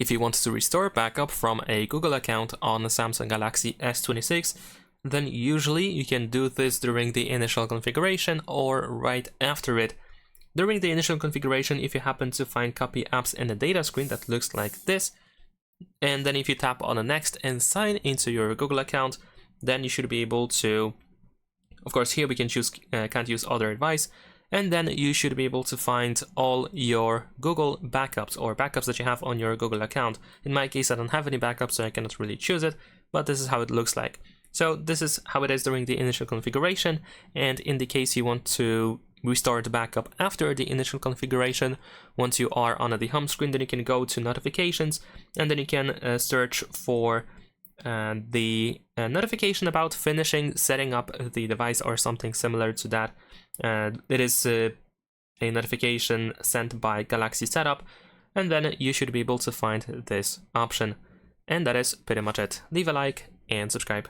If you want to restore backup from a Google account on a Samsung Galaxy S26, then usually you can do this during the initial configuration or right after it. During the initial configuration, if you happen to find copy apps in the data screen that looks like this, and then if you tap on the next and sign into your Google account, then you should be able to, of course here we can choose can't use other advice, and then you should be able to find all your Google backups or backups that you have on your Google account. In my case, I don't have any backups, so I cannot really choose it, but this is how it looks like. So this is how it is during the initial configuration, and in the case you want to restore the backup after the initial configuration, once you are on the home screen, then you can go to notifications, and then you can search for the notification about finishing setting up the device or something similar to that. It is a notification sent by Galaxy Setup, and then you should be able to find this option. And that is pretty much it. Leave a like and subscribe.